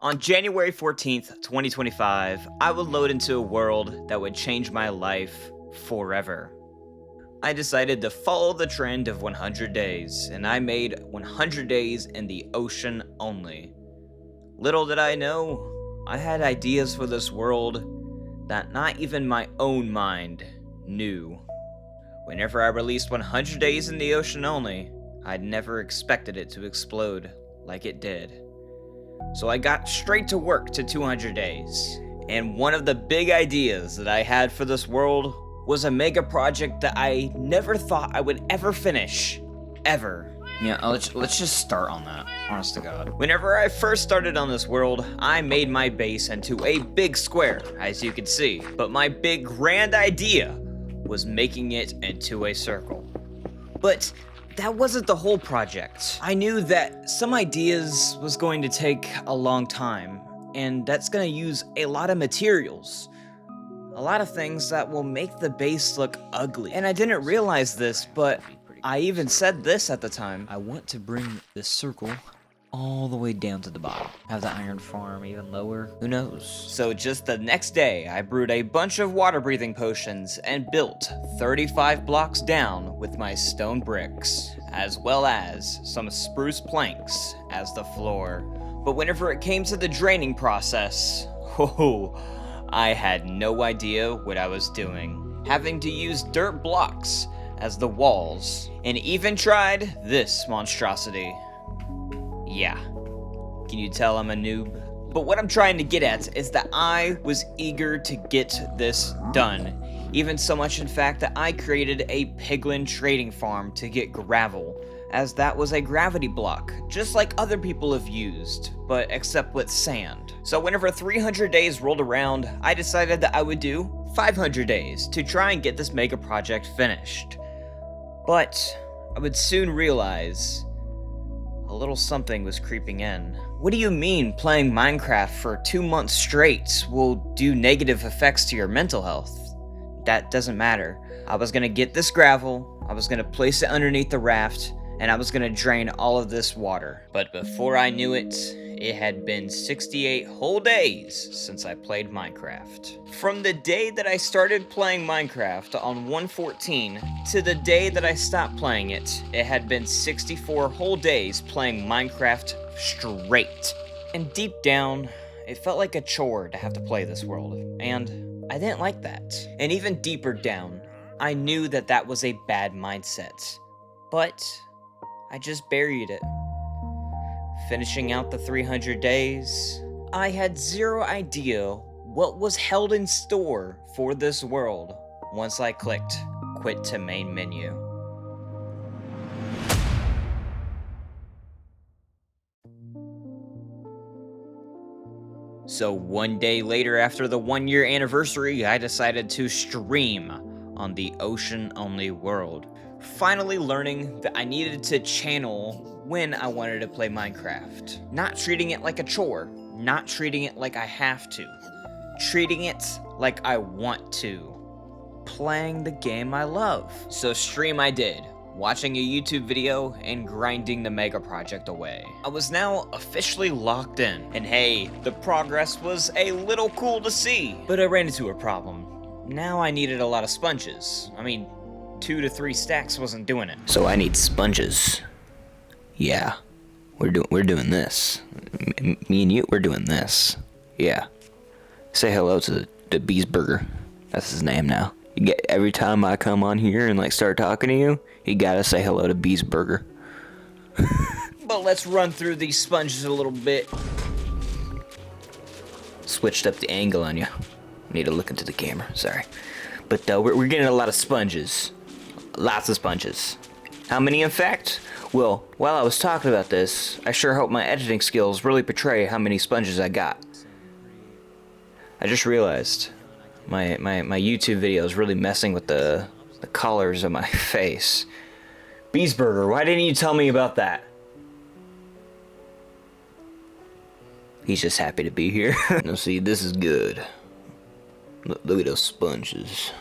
On January 14th, 2025, I would load into a world that would change my life forever. I decided to follow the trend of 100 days, and I made 100 days in the ocean only. Little did I know, I had ideas for this world that not even my own mind knew. Whenever I released 100 days in the ocean only, I'd never expected it to explode like it did. So I got straight to work to 200 days, and one of the big ideas that I had for this world was a mega project that I never thought I would ever finish. Ever. Yeah, let's just start on that, honest to God. Whenever I first started on this world, I made my base into a big square, as you can see, but my big grand idea was making it into a circle. But that wasn't the whole project. I knew that some ideas was going to take a long time, and that's gonna use a lot of materials. A lot of things that will make the base look ugly. And I didn't realize this, but I even said this at the time. I want to bring this circle all the way down to the bottom. Have the iron farm even lower? Who knows? So just the next day, I brewed a bunch of water breathing potions and built 35 blocks down with my stone bricks, as well as some spruce planks as the floor. But whenever it came to the draining process, I had no idea what I was doing, having to use dirt blocks as the walls, and even tried this monstrosity. Yeah, can you tell I'm a noob? But what I'm trying to get at is that I was eager to get this done. Even so much in fact that I created a piglin trading farm to get gravel, as that was a gravity block, just like other people have used, but except with sand. So whenever 300 days rolled around, I decided that I would do 500 days to try and get this mega project finished. But I would soon realize a little something was creeping in. What do you mean playing Minecraft for 2 months straight will do negative effects to your mental health? That doesn't matter. I was gonna get this gravel, I was gonna place it underneath the raft, and I was gonna drain all of this water. But before I knew it, it had been 68 whole days since I played Minecraft. From the day that I started playing Minecraft on 1.14 to the day that I stopped playing it, it had been 64 whole days playing Minecraft straight. And deep down, it felt like a chore to have to play this world, and I didn't like that. And even deeper down, I knew that that was a bad mindset, but I just buried it. Finishing out the 300 days, I had zero idea what was held in store for this world once I clicked quit to main menu. So one day later, after the 1-year anniversary, I decided to stream on the ocean only world. Finally learning that I needed to channel when I wanted to play Minecraft. Not treating it like a chore, not treating it like I have to, treating it like I want to. Playing the game I love. So stream I did, watching a YouTube video and grinding the mega project away. I was now officially locked in, and hey, the progress was a little cool to see. But I ran into a problem. Now I needed a lot of sponges. I mean, 2 to 3 stacks wasn't doing it. So I need sponges. Yeah, we're doing this. Me and you, we're doing this. Yeah. Say hello to the Beesburger. That's his name now. You get every time I come on here and like start talking to you, you gotta say hello to Beesburger. But let's run through these sponges a little bit. Switched up the angle on you. Need to look into the camera. Sorry, but we're getting a lot of sponges. Lots of sponges. How many, in fact? Well, while I was talking about this, I sure hope my editing skills really portray how many sponges I got. I just realized my YouTube video is really messing with the colors of my face. Beesburger, why didn't you tell me about that? He's just happy to be here. Now see, this is good. Look at those sponges.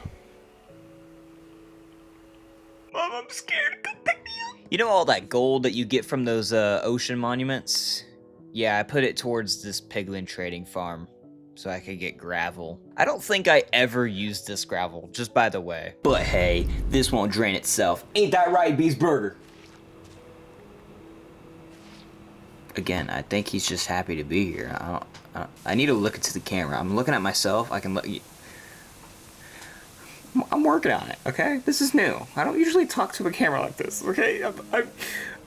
Mom, I'm scared. Come pick me up. You know all that gold that you get from those ocean monuments? Yeah, I put it towards this piglin trading farm so I could get gravel. I don't think I ever used this gravel, just by the way. But hey, this won't drain itself. Ain't that right, Beastburger? Again, I think he's just happy to be here. I need to look into the camera. I'm looking at myself. I can look. I'm working on it, okay? This is new. I don't usually talk to a camera like this, okay? I'm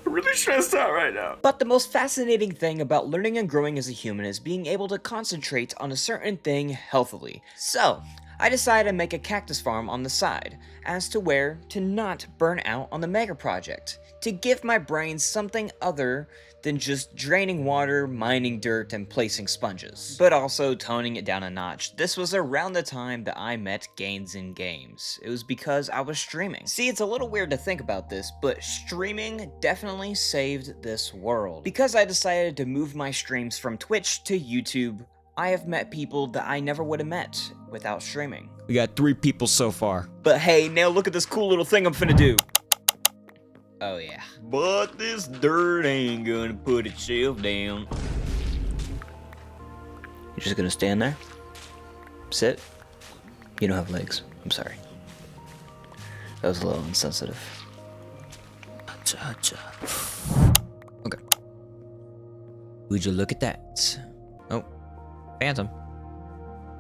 really stressed out right now. But the most fascinating thing about learning and growing as a human is being able to concentrate on a certain thing healthily. So, I decided to make a cactus farm on the side, as to where to not burn out on the mega project, to give my brain something other than just draining water, mining dirt, and placing sponges, but also toning it down a notch. This was around the time that I met Gains in Games. It was because I was streaming. See, it's a little weird to think about this, but streaming definitely saved this world. Because I decided to move my streams from Twitch to YouTube, I have met people that I never would have met without streaming. We got 3 people so far. But hey, now look at this cool little thing I'm finna do. Oh yeah. But this dirt ain't gonna put itself down. You're just gonna stand there? Sit? You don't have legs. I'm sorry. That was a little insensitive. Okay. Would you look at that? Oh. Phantom.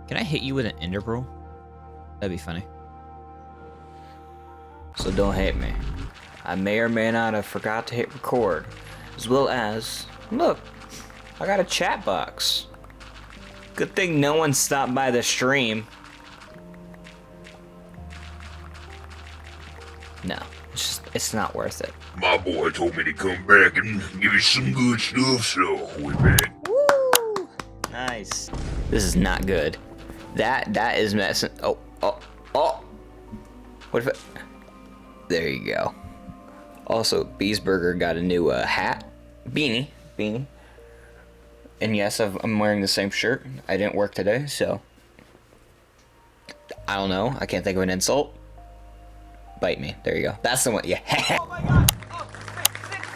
Can I hit you with an ender pearl? That'd be funny. So don't hate me. I may or may not have forgot to hit record. As well as, look, I got a chat box. Good thing no one stopped by the stream. No, it's not worth it. My boy told me to come back and give you some good stuff, so we're back. Woo! Nice. This is not good. That is messing. Oh. What if it? There you go. Also, Beastburger got a new hat, beanie. And yes, I'm wearing the same shirt. I didn't work today, so I don't know. I can't think of an insult. Bite me. There you go. That's the one. Yeah. Oh my God. Oh, 6,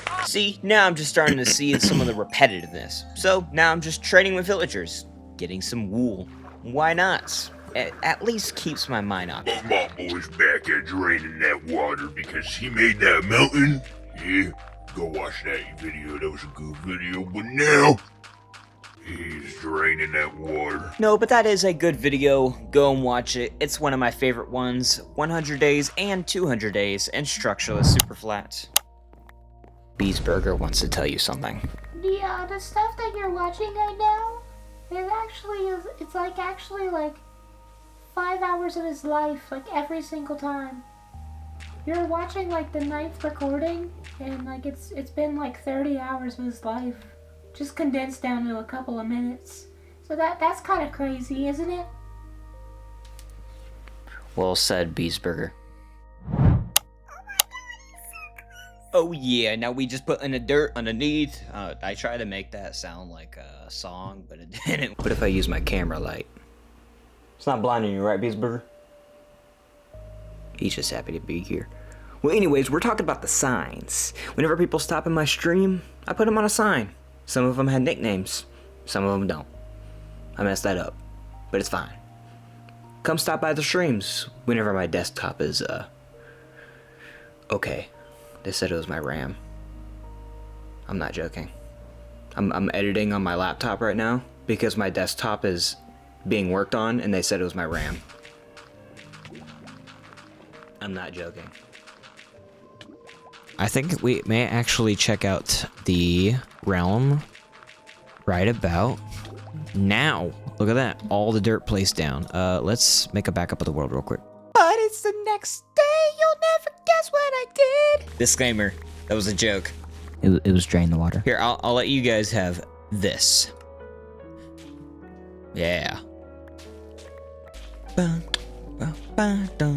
7. See, now I'm just starting to see some of the repetitiveness. So now I'm just trading with villagers, getting some wool. Why not? It at least keeps my mind occupied. But my boy's back at draining that water because he made that mountain. Yeah, go watch that video. That was a good video. But now, he's draining that water. No, but that is a good video. Go and watch it. It's one of my favorite ones. 100 days and 200 days, and structureless super flat. Beastburger wants to tell you something. The stuff that you're watching right now, it's actually like 5 hours of his life, like every single time. You're watching like the 9th recording, and like it's been like 30 hours of his life, just condensed down to a couple of minutes. So that's kind of crazy, isn't it? Well said, Beastburger. Oh yeah, now we just put in the dirt underneath. I tried to make that sound like a song, but it didn't. What if I use my camera light? It's not blinding you, right, Beastburger? He's just happy to be here. Well, anyways, we're talking about the signs. Whenever people stop in my stream, I put them on a sign. Some of them had nicknames. Some of them don't. I messed that up, but it's fine. Come stop by the streams whenever my desktop is, okay. They said it was my RAM. I'm not joking. I'm editing on my laptop right now because my desktop is being worked on, and they said it was my RAM. I'm not joking. I think we may actually check out the realm right about now. Look at that. All the dirt placed down. Let's make a backup of the world real quick. But it's the next day. You'll never guess what I did. Disclaimer. That was a joke. It was drain the water. Here, I'll let you guys have this. Yeah.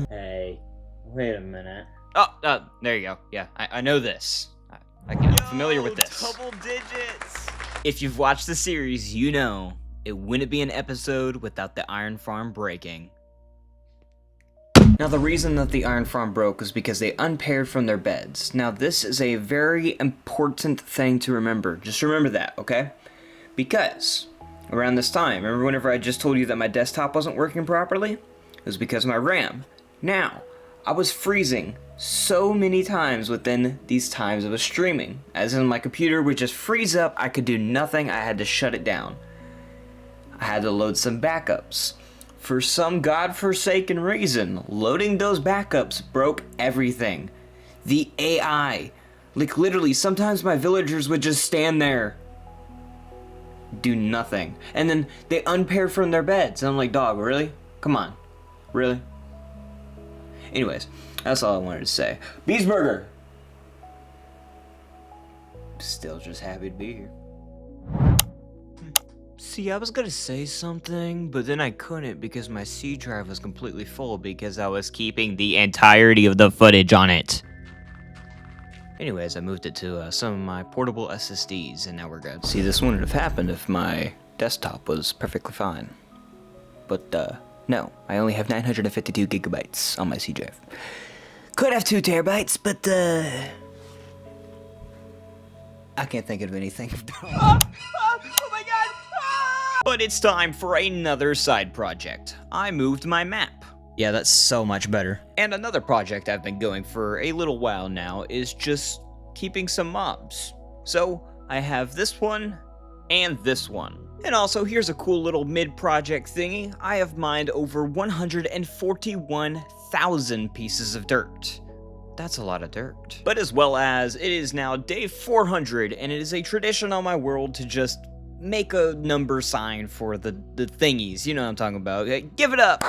Hey, wait a minute. Oh, there you go. Yeah, I know this. I'm familiar with this. Double digits! If you've watched the series, you know it wouldn't be an episode without the iron farm breaking. Now, the reason that the iron farm broke is because they unpaired from their beds. Now, this is a very important thing to remember. Just remember that, okay? Because around this time, remember whenever I just told you that my desktop wasn't working properly? It was because of my RAM. Now, I was freezing so many times within these times of streaming. As in, my computer would just freeze up, I could do nothing, I had to shut it down. I had to load some backups. For some godforsaken reason, loading those backups broke everything. The AI. Like, literally, sometimes my villagers would just stand there, do nothing. And then they unpaired from their beds. And I'm like, dog, really? Come on. Really? Anyways, that's all I wanted to say. Beesburger! Still just happy to be here. See, I was gonna say something, but then I couldn't because my C drive was completely full because I was keeping the entirety of the footage on it. Anyways, I moved it to some of my portable SSDs, and now we're good. See, this wouldn't have happened if my desktop was perfectly fine. But, no, I only have 952 gigabytes on my C drive. Could have 2 terabytes, but, I can't think of anything. Oh my god! But it's time for another side project. I moved my map. Yeah, that's so much better. And another project I've been going for a little while now is just keeping some mobs. So I have this one and this one. And also, here's a cool little mid-project thingy. I have mined over 141,000 pieces of dirt. That's a lot of dirt. But as well as, it is now day 400, and it is a tradition on my world to just make a number sign for the thingies. You know what I'm talking about. Give it up!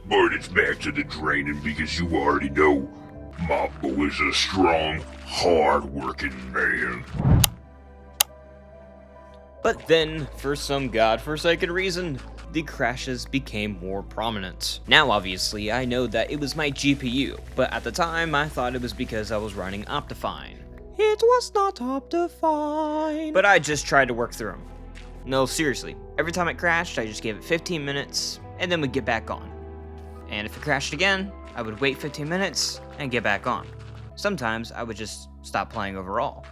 But it's back to the draining because you already know Moppo is a strong, hard-working man. But then, for some godforsaken reason, the crashes became more prominent. Now, obviously, I know that it was my GPU, but at the time, I thought it was because I was running Optifine. It was not Optifine. But I just tried to work through them. No, seriously. Every time it crashed, I just gave it 15 minutes, and then would get back on. And if it crashed again, I would wait 15 minutes and get back on. Sometimes I would just stop playing overall.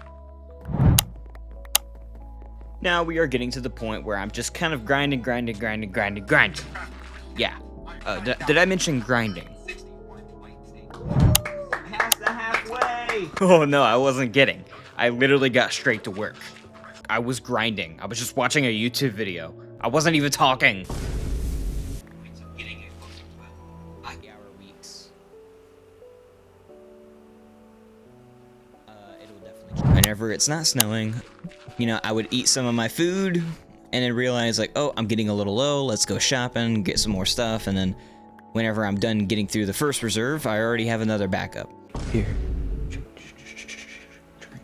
Now we are getting to the point where I'm just kind of grinding. Yeah. Did I mention grinding? Past the halfway! Oh no, I wasn't kidding. I literally got straight to work. I was grinding. I was just watching a YouTube video. I wasn't even talking. Whenever it's not snowing, you know, I would eat some of my food and then realize like, oh, I'm getting a little low, let's go shopping, get some more stuff, and then whenever I'm done getting through the first reserve, I already have another backup. Here.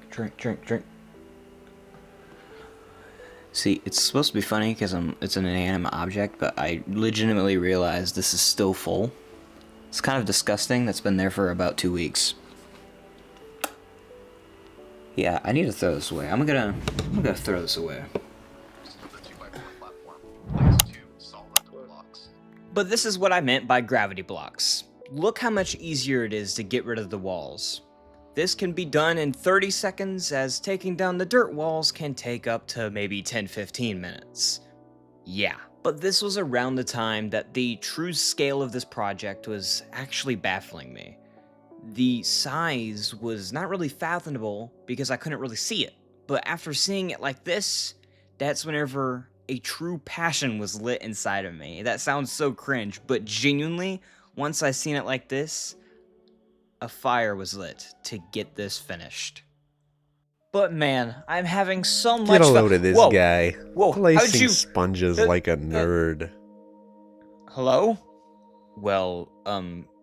Drink. See, it's supposed to be funny because it's an inanimate object, but I legitimately realized this is still full. It's kind of disgusting. That's been there for about 2 weeks. Yeah, I need to throw this away. I'm gonna throw this away. But this is what I meant by gravity blocks. Look how much easier it is to get rid of the walls. This can be done in 30 seconds, as taking down the dirt walls can take up to maybe 10-15 minutes. Yeah, but this was around the time that the true scale of this project was actually baffling me. The size was not really fathomable because I couldn't really see it. But after seeing it like this, that's whenever a true passion was lit inside of me. That sounds so cringe, but genuinely, once I seen it like this, a fire was lit to get this finished. But man, I'm having so much fun. Get a load of this guy. Whoa, placing sponges like a nerd. Hello? Well,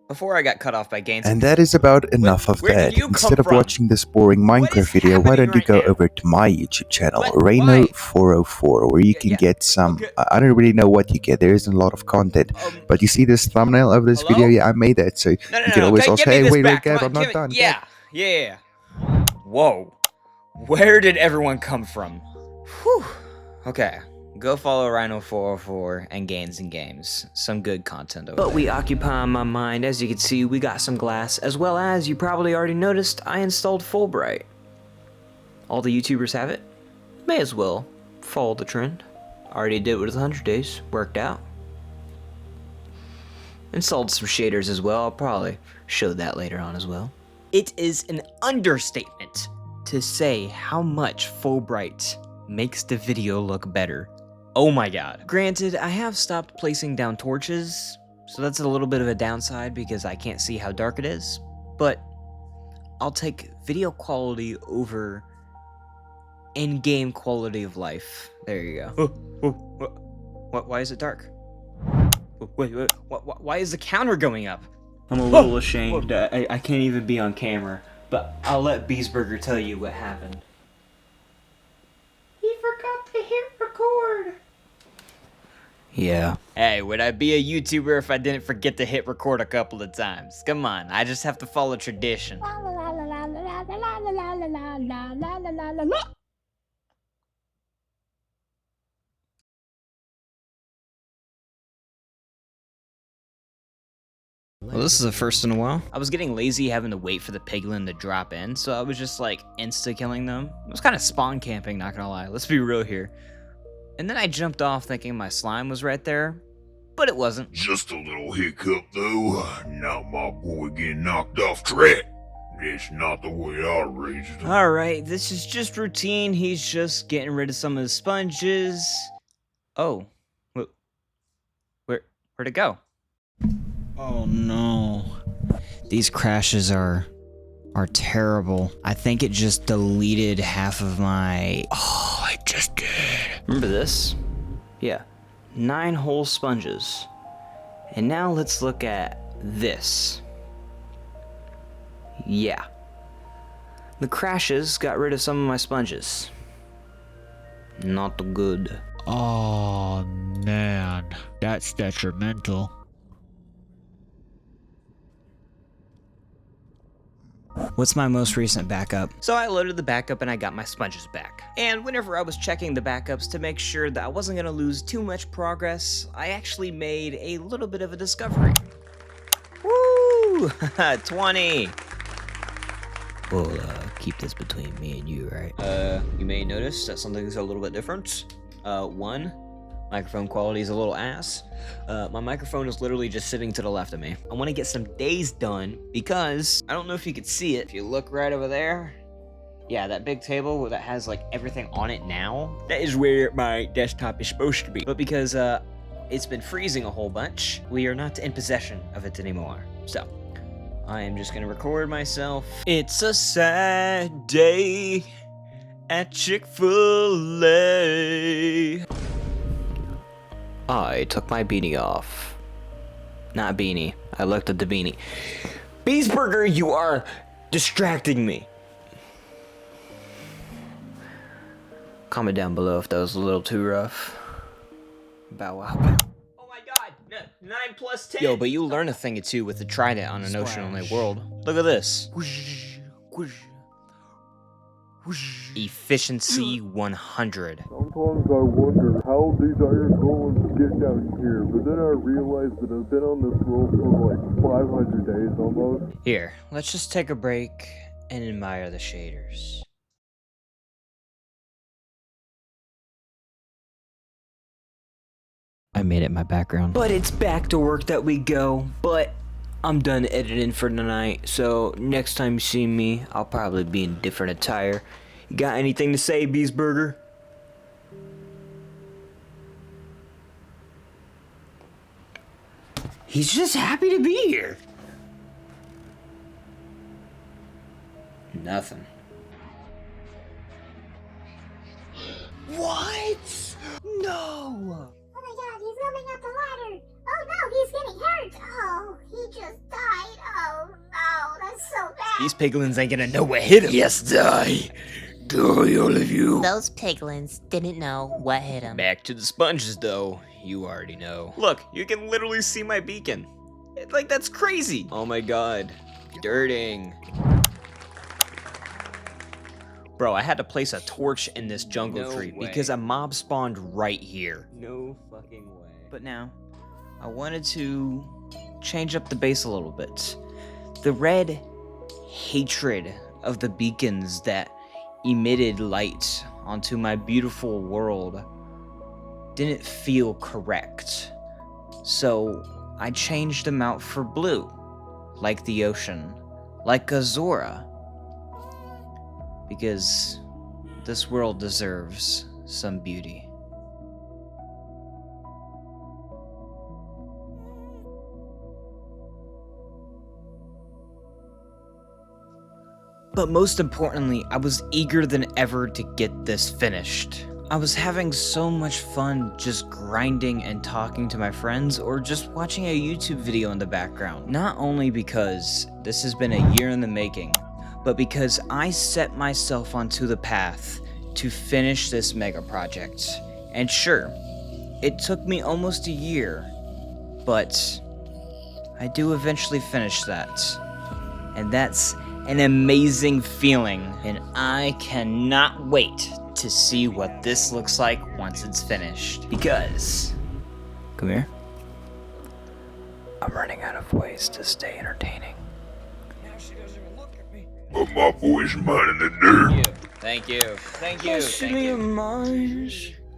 before I got cut off by Gaines. And that is about enough of that. Instead of watching this boring Minecraft video, why don't you go over to my YouTube channel, Reno404, where you can get some, I don't really know what you get, there isn't a lot of content, but you see this thumbnail of this video? Yeah, I made that, so you can always also, hey, wait, Gav, I'm not done. Yeah. Whoa. Where did everyone come from? Whew. Okay, Go follow Rhino404 and Gains and Games. Some good content over there. But we occupy my mind. As you can see, we got some glass, as well as, you probably already noticed, I installed Fulbright. All the YouTubers have it. May as well follow the trend. Already did it with 100 days. Worked out. Installed some shaders as well. I'll probably show that later on as well. It is an understatement to say how much Fulbright makes the video look better. Oh my god. Granted, I have stopped placing down torches, so that's a little bit of a downside because I can't see how dark it is, but I'll take video quality over in-game quality of life. There you go. What? Why is it dark? Wait, why is the counter going up? I'm a little ashamed. I can't even be on camera, but I'll let Beesburger tell you what happened. He forgot to hit record. Yeah. Hey, would I be a YouTuber if I didn't forget to hit record a couple of times? Come on, I just have to follow tradition. Well, this is the first in a while. I was getting lazy having to wait for the piglin to drop in, so I was just like insta-killing them. It was kind of spawn camping, not gonna lie. Let's be real here. And then I jumped off thinking my slime was right there, but it wasn't. Just a little hiccup though. Now my boy getting knocked off track. That's not the way I raised him. Alright, this is just routine. He's just getting rid of some of the sponges. Oh. Where'd it go? Oh no. These crashes are terrible. I think it just deleted half of my... Oh, it just did. Remember this? Yeah. 9 whole sponges. And now let's look at this. Yeah. The crashes got rid of some of my sponges. Not good. Oh man, that's detrimental. What's my most recent backup? So I loaded the backup and I got my sponges back. And whenever I was checking the backups to make sure that I wasn't gonna lose too much progress, I actually made a little bit of a discovery. Woo! 20! We'll keep this between me and you, right? You may notice that something's a little bit different. One, microphone quality is a little ass. My microphone is literally just sitting to the left of me. I want to get some days done because I don't know if you could see it. If you look right over there, yeah, that big table that has like everything on it now, that is where my desktop is supposed to be. But because it's been freezing a whole bunch, we are not in possession of it anymore. So I am just gonna record myself. It's a sad day at Chick-fil-A. I took my beanie off. Not beanie. I looked at the beanie. Beesburger, you are distracting me. Comment down below if that was a little too rough. Bow wow. Oh my god, 9 plus 10. Yo, but you learn a thing or two with the trident on an ocean-only world. Look at this. Efficiency 100. Sometimes I wonder how these iron golems get down here, but then I realize that I've been on this world for like 500 days almost. Here, let's just take a break and admire the shaders. I made it my background. But it's back to work that we go, but I'm done editing for tonight, so next time you see me, I'll probably be in different attire. You got anything to say, Beesburger? He's just happy to be here. Nothing. What? No! Oh my god, he's coming up the ladder! Oh no, he's getting hurt! Oh, he just died! Oh no, that's so bad! These piglins ain't gonna know what hit him! Yes, die! Die, all of you! Those piglins didn't know what hit them. Back to the sponges, though. You already know. Look, you can literally see my beacon. Like, that's crazy! Oh my god. Dirting. Bro, I had to place a torch in this jungle tree because a mob spawned right here. No fucking way. But now, I wanted to change up the base a little bit. The red hatred of the beacons that emitted light onto my beautiful world didn't feel correct. So I changed them out for blue, like the ocean, like Azora. Because this world deserves some beauty. But most importantly, I was eager than ever to get this finished. I was having so much fun just grinding and talking to my friends or just watching a YouTube video in the background. Not only because this has been a year in the making, but because I set myself onto the path to finish this mega project. And sure, it took me almost a year, but I do eventually finish that. And that's an amazing feeling, and I cannot wait to see what this looks like once it's finished. Because, come here, I'm running out of ways to stay entertaining. But my boy's minding the dirt. Thank you. Thank you. Thank you.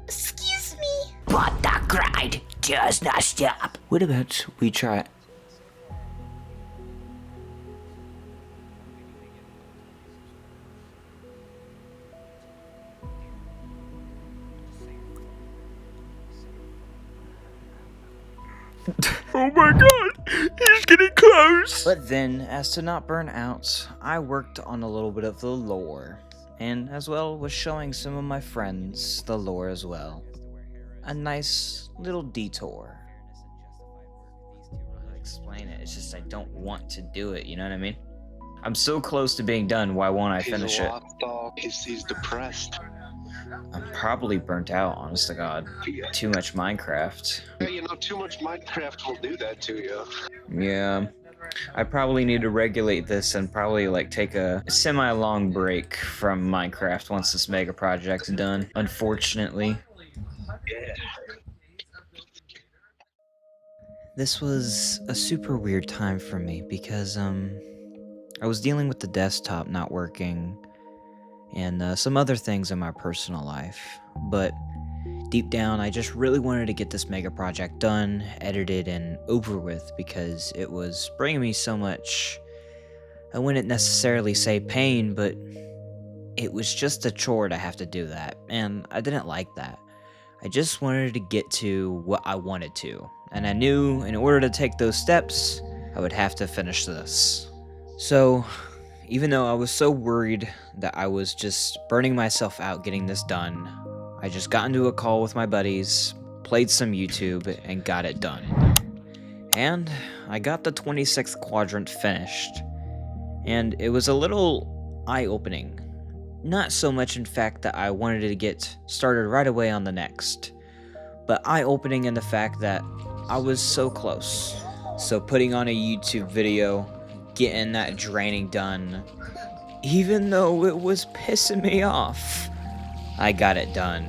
Excuse me. But the grind does not stop. What about we try? Oh my god, he's getting close. But then, as to not burn out, I worked on a little bit of the lore, and as well was showing some of my friends the lore as well. A nice little detour. I'll explain it, it's just I don't want to do it, you know what I mean? I'm so close to being done, why won't I finish it? He's depressed. I'm probably burnt out, honest to God. Too much Minecraft. Yeah, you know, too much Minecraft will do that to you. Yeah. I probably need to regulate this and probably like take a semi-long break from Minecraft once this mega project's done, unfortunately. Yeah. This was a super weird time for me because I was dealing with the desktop not working and some other things in my personal life, but deep down I just really wanted to get this mega project done, edited, and over with because it was bringing me so much, I wouldn't necessarily say pain, but it was just a chore to have to do that, and I didn't like that. I just wanted to get to what I wanted to, and I knew in order to take those steps, I would have to finish this. So, even though I was so worried that I was just burning myself out getting this done, I just got into a call with my buddies, played some YouTube, and got it done. And I got the 26th quadrant finished, and it was a little eye-opening. Not so much in fact that I wanted to get started right away on the next, but eye-opening in the fact that I was so close. So putting on a YouTube video, getting that draining done, even though it was pissing me off, I got it done,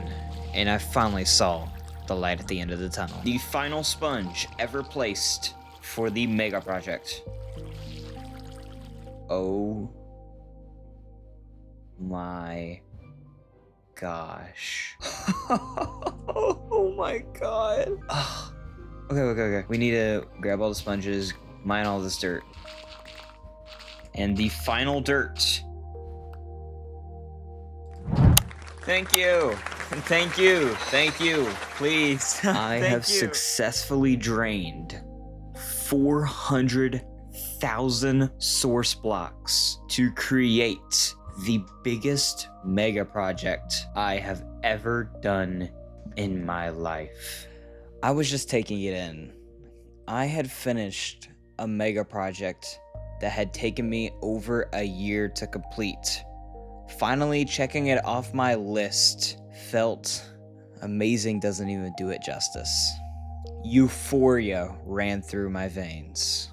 and I finally saw the light at the end of the tunnel. The final sponge ever placed for the mega project. Oh my gosh. Oh my god. Okay. We need to grab all the sponges, mine all this dirt. And the final dirt. Thank you. Thank you. Please. I have successfully drained 400,000 source blocks to create the biggest mega project I have ever done in my life. I was just taking it in. I had finished a mega project that had taken me over a year to complete. Finally checking it off my list felt amazing, doesn't even do it justice. Euphoria ran through my veins.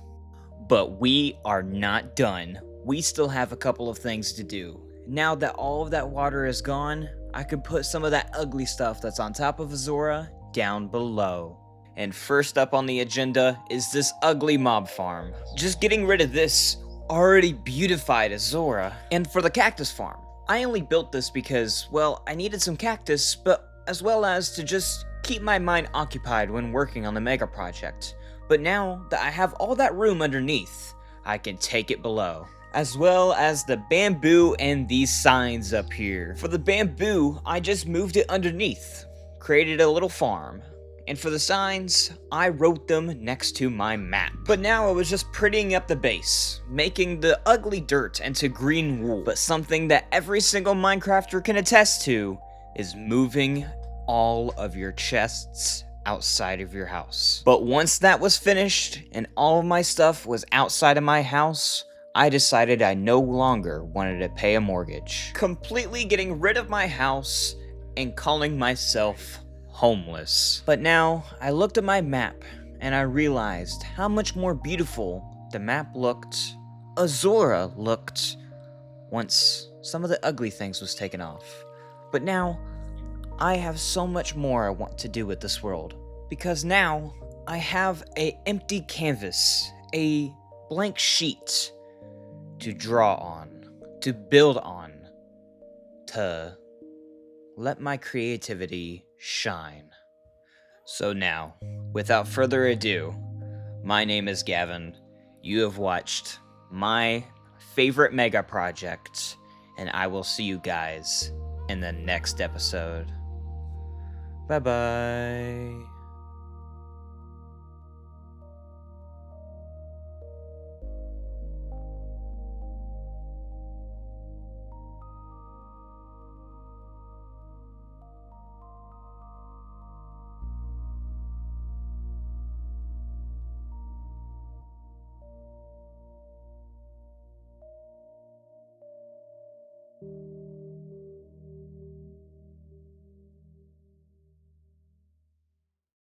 But we are not done. We still have a couple of things to do. now that all of that water is gone, I could put some of that ugly stuff that's on top of Azora down below. And first up on the agenda is this ugly mob farm. Just getting rid of this already beautified Azora. And for the cactus farm, I only built this because, well, I needed some cactus, but as well as to just keep my mind occupied when working on the mega project. But now that I have all that room underneath, I can take it below. As well as the bamboo and these signs up here. For the bamboo, I just moved it underneath, created a little farm. And for the signs, I wrote them next to my map. But now I was just prettying up the base, making the ugly dirt into green wool. But something that every single Minecrafter can attest to is moving all of your chests outside of your house. But once that was finished and all of my stuff was outside of my house, I decided I no longer wanted to pay a mortgage. Completely getting rid of my house and calling myself homeless. But now, I looked at my map, and I realized how much more beautiful the map looked, Azora looked, once some of the ugly things was taken off. But now, I have so much more I want to do with this world, because now, I have an empty canvas, a blank sheet to draw on, to build on, to let my creativity shine. So now, without further ado, my name is Gavin. You have watched my favorite mega project, and I will see you guys in the next episode. Bye-bye.